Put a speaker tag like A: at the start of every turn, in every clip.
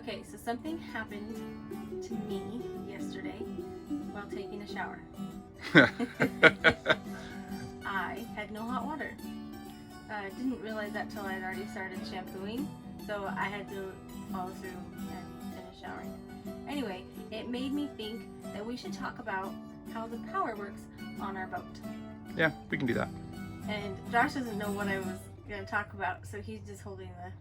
A: Okay, so something happened to me yesterday while taking a shower. I had no hot water. I didn't realize that till I'd already started shampooing, so I had to follow through and finish showering. Anyway, it made me think that we should talk about how the power works on our boat.
B: Yeah, we can do that.
A: And Josh doesn't know what I was going to talk about, so he's just holding the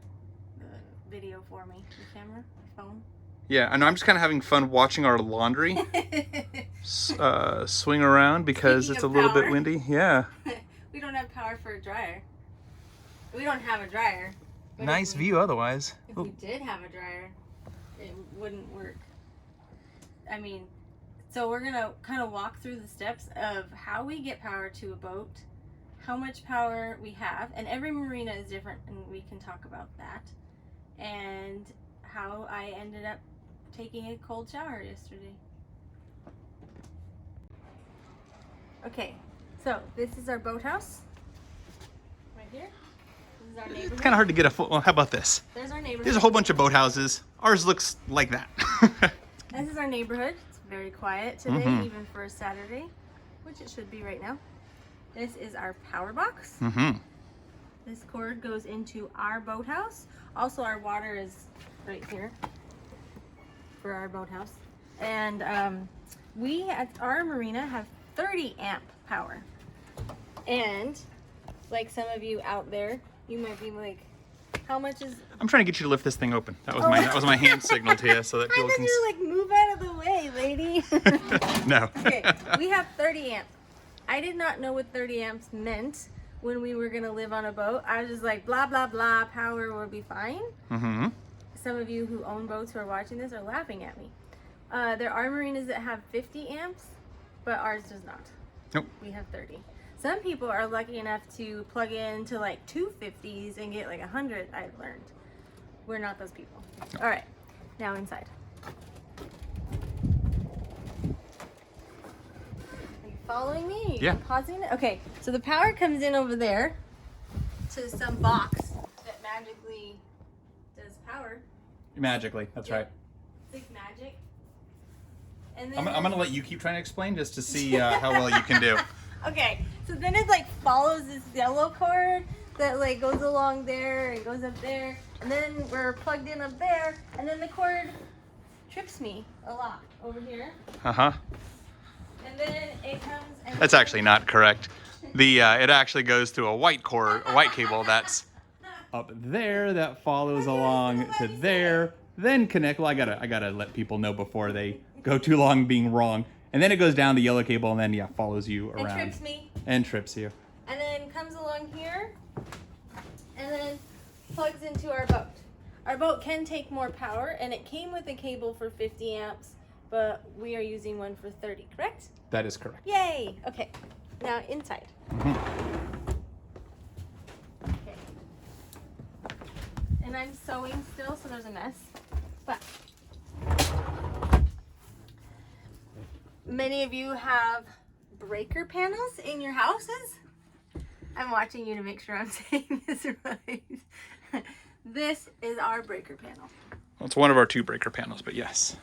A: video for me. The camera, the phone.
B: Yeah, and I'm just kind of having fun watching our laundry swing around because
A: Speaking
B: it's a
A: of
B: little bit
A: power.
B: windy. Yeah.
A: We don't have power for a dryer. We don't have a dryer. But
B: Nice
A: if we,
B: view otherwise.
A: If we did have a dryer, it wouldn't work. I mean, so we're going to kind of walk through the steps of how we get power to a boat, how much power we have, and every marina is different, and we can talk about that, and how I ended up taking a cold shower yesterday. Okay, so this is our boathouse right here. This is our neighborhood.
B: It's kind of hard to get a full. Well, how about this?
A: There's our neighborhood.
B: There's a whole bunch of boathouses. Ours looks like that.
A: This is our neighborhood. It's very quiet today, even for a Saturday, which it should be right now. This is our power box. This cord goes into our boathouse. Also, our water is right here for our boathouse. And we at our marina have 30 amp power. And like some of you out there, you might be like, how much is...
B: I'm trying to get you to lift this thing open. That was my hand signal to you so that people
A: I thought
B: can.
A: you were like, move out of the way, lady.
B: No.
A: Okay, we have 30 amps. I did not know what 30 amps meant when we were gonna live on a boat. I was just like, blah, blah, blah, power will be fine. Some of you who own boats who are watching this are laughing at me. There are marinas that have 50 amps, but ours does not.
B: Nope.
A: We have 30. Some people are lucky enough to plug into like 250s and get like 100, I've learned. We're not those people. All right, now inside. Are you following me?
B: Yeah.
A: Pausing it? Okay, so the power comes in over there to some box that magically does power.
B: Magically, that's right.
A: It's like magic. And then
B: I'm gonna let you keep trying to explain just to see how well you can do.
A: Okay, so then it like follows this yellow cord that like goes along there and goes up there, and then we're plugged in up there, and then the cord trips me a lot over here, and then it comes and...
B: That's actually not correct. The it actually goes through a white cable that's up there that follows along to there, then connect. Well, I gotta let people know before they go too long being wrong. And then it goes down the yellow cable and then follows you around.
A: And trips me.
B: And trips you.
A: And then comes along here and then plugs into our boat. Our boat can take more power, and it came with a cable for 50 amps, but we are using one for 30, correct?
B: That is correct.
A: Yay! Okay, now inside. Okay. And I'm sewing still, so there's a mess. But many of you have breaker panels in your houses. I'm watching you to make sure I'm saying this right. This is our breaker panel.
B: Well, it's one of our 2 breaker panels, but yes.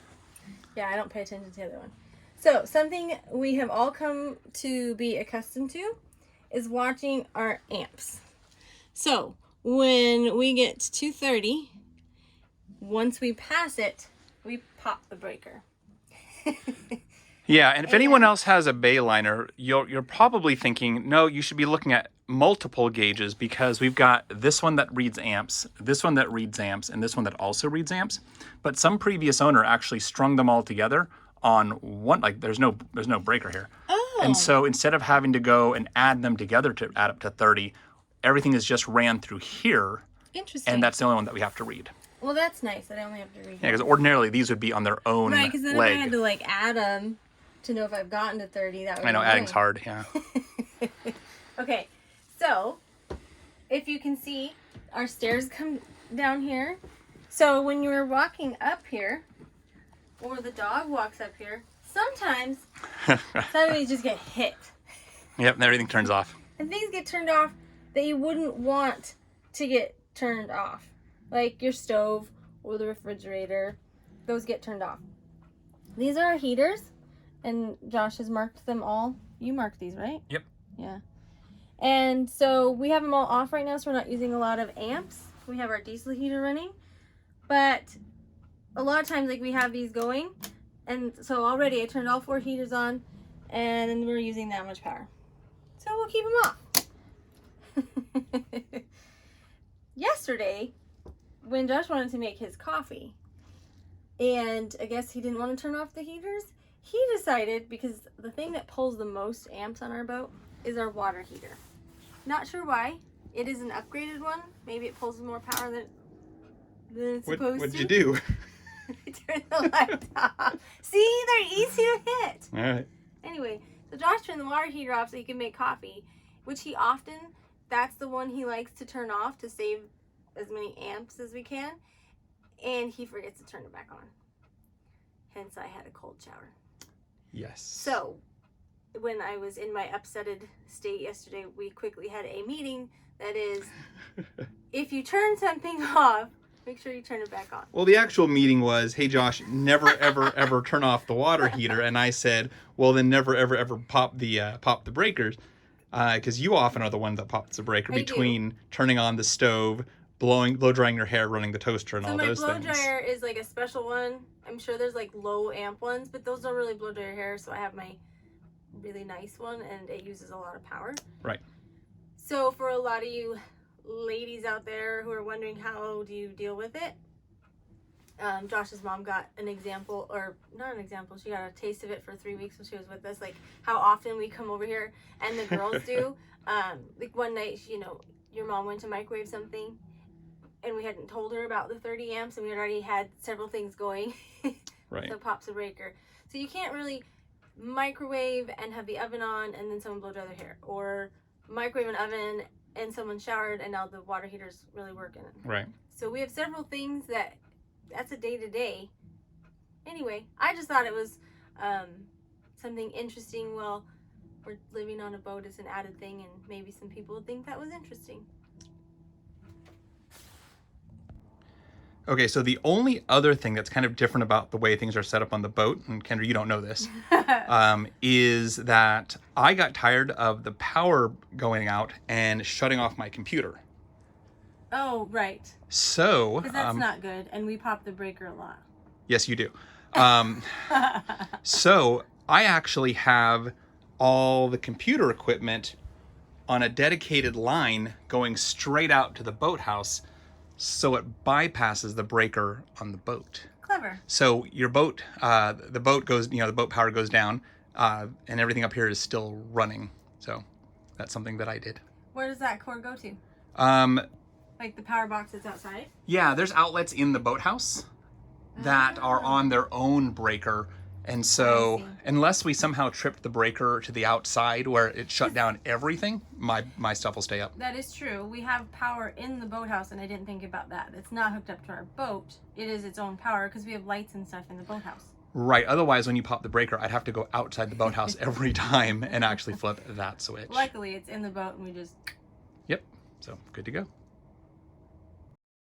A: Yeah, I don't pay attention to the other one. So something we have all come to be accustomed to is watching our amps. So when we get to 230, once we pass it, we pop the breaker.
B: Yeah, and if anyone else has a Bayliner, you're probably thinking, no, you should be looking at multiple gauges because we've got this one that reads amps, this one that reads amps, and this one that also reads amps. But some previous owner actually strung them all together on one, like there's no breaker here.
A: Oh.
B: And so instead of having to go and add them together to add up to 30, everything is just ran through here.
A: Interesting.
B: And that's the only one that we have to read.
A: Well, that's nice. I only have to read.
B: Yeah, because ordinarily these would be on their own
A: Right, because then
B: leg.
A: if I had to like add them to know if I've gotten to 30, that would
B: I know,
A: be
B: adding's
A: annoying.
B: hard, yeah.
A: Okay, so if you can see, our stairs come down here. So when you're walking up here, or the dog walks up here, sometimes suddenly you just get hit.
B: Yep, and everything turns off.
A: And things get turned off that you wouldn't want to get turned off. Like your stove or the refrigerator, those get turned off. These are our heaters, and Josh has marked them all. You marked these, right?
B: Yep.
A: Yeah. And so we have them all off right now, so we're not using a lot of amps. We have our diesel heater running, but a lot of times, like, we have these going, and so already I turned all 4 heaters on, and we're using that much power. So we'll keep them off. Yesterday, when Josh wanted to make his coffee, and I guess he didn't want to turn off the heaters, he decided, because the thing that pulls the most amps on our boat is our water heater. Not sure why. It is an upgraded one. Maybe it pulls more power than it's supposed to.
B: What'd you do?
A: Turn the lights off. See, they're easy to hit.
B: All right.
A: Anyway, so Josh turned the water heater off so he can make coffee, which he often, that's the one he likes to turn off to save as many amps as we can. And he forgets to turn it back on. Hence, I had a cold shower.
B: Yes.
A: So, when I was in my upsetted state yesterday, we quickly had a meeting that is, if you turn something off, make sure you turn it back on.
B: Well, the actual meeting was, hey, Josh, never, ever, ever turn off the water heater. And I said, well, then never, ever, ever pop the breakers. Because you often are the one that pops the breaker between turning on the stove, blow drying your hair, running the toaster, and all those things.
A: So my blow dryer is like a special one. I'm sure there's like low amp ones, but those don't really blow dry your hair. So I have my really nice one, and it uses a lot of power.
B: Right.
A: So for a lot of you ladies out there who are wondering how do you deal with it, Josh's mom got an example, or not an example, she got a taste of it for 3 weeks when she was with us, like how often we come over here and the girls do. Like one night, you know, your mom went to microwave something and we hadn't told her about the 30 amps, and we already had several things going.
B: Right.
A: So pops a breaker. So you can't really microwave and have the oven on and then someone blow dry their hair, or microwave an oven and someone showered and now the water heater's really working.
B: Right.
A: So we have several things that's a day-to-day. Anyway, I just thought it was something interesting. Well, we're living on a boat is an added thing, and maybe some people would think that was interesting.
B: Okay, so the only other thing that's kind of different about the way things are set up on the boat, and Kendra, you don't know this, is that I got tired of the power going out and shutting off my computer.
A: Oh, right.
B: So...
A: Because that's not good, and we pop the breaker a lot.
B: Yes, you do. So I actually have all the computer equipment on a dedicated line going straight out to the boathouse, so it bypasses the breaker on the boat.
A: Clever.
B: So your boat, the boat goes, the boat power goes down, and everything up here is still running. So that's something that I did.
A: Where does that cord go to? Like the power box that's outside?
B: Yeah, there's outlets in the boathouse that are on their own breaker. And so unless we somehow tripped the breaker to the outside where it shut down everything, my stuff will stay up.
A: That is true. We have power in the boathouse, and I didn't think about that. It's not hooked up to our boat. It is its own power because we have lights and stuff in the boathouse.
B: Right. Otherwise, when you pop the breaker, I'd have to go outside the boathouse every time and actually flip that switch.
A: Luckily, it's in the boat, and we just...
B: Yep. So good to go.